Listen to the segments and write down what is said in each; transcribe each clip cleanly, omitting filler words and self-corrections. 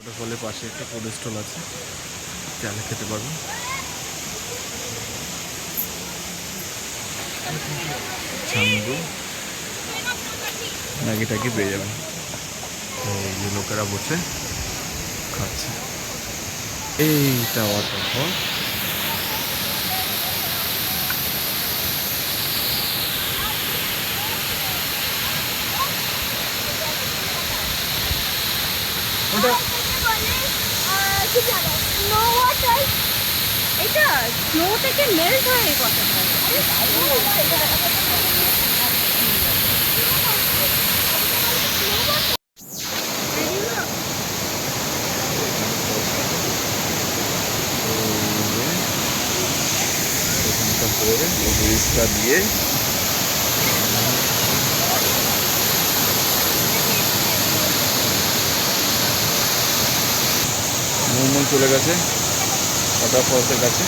ওয়াটারফলের পাশে একটা food stall আছে, চালে খেতে পারবো। ছাঙ্গু ম্যাগি ট্যাগি পেয়ে যাবেন। এই যে লোকেরা বসে খাচ্ছে। এইটা ওয়াটারফল। এটা স্নো থেকে মেল্ট হয় এই কথাটা। এখানটা পরে ব্রিজটা দিয়ে মোমো চলে গেছে ওয়াটারফলসের কাছে।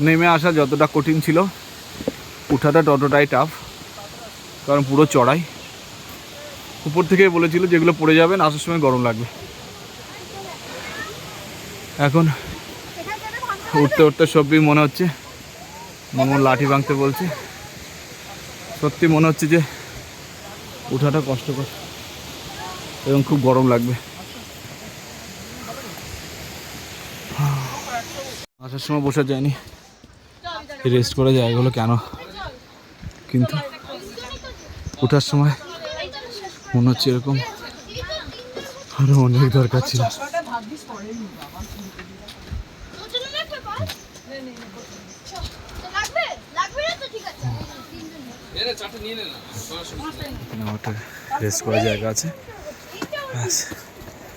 নেমে আসা যতটা কঠিন ছিল, উঠাটা ততটাই টাফ, কারণ পুরো চড়াই। উপর থেকে বলেছিল যেগুলো পড়ে যাবেন আসার সময় গরম লাগবে। এখন উঠতে উঠতে সবই মনে হচ্ছে মোমো লাঠি ভাঙতে বলছে। সত্যি মনে হচ্ছে যে উঠাটা কষ্টকর এবং খুব গরম লাগবে। আসার সময় বসা যায়নি, রেস্ট করা জায়গাগুলো কেন, কিন্তু ওঠার সময় মনে হচ্ছে এরকম আরো অনেক দরকার ছিল। রেস্ট করার জায়গা আছে।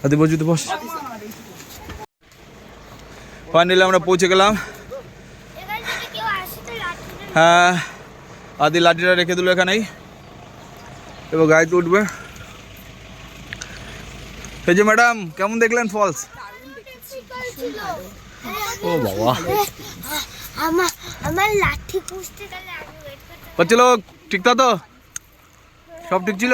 আদি বস, যদি বস। ফাইনালি আমরা পৌঁছে গেলাম। হ্যাঁ, আদি লাঠিটা রেখে দিল এখানেই, এবার গাড়িতে উঠবে। এই যে ম্যাডাম, কেমন দেখলেন ফলস? ও বাবা, আমার লাঠি পুষতে গেলে বলছিল ঠিক তো, সব ঠিক ছিল?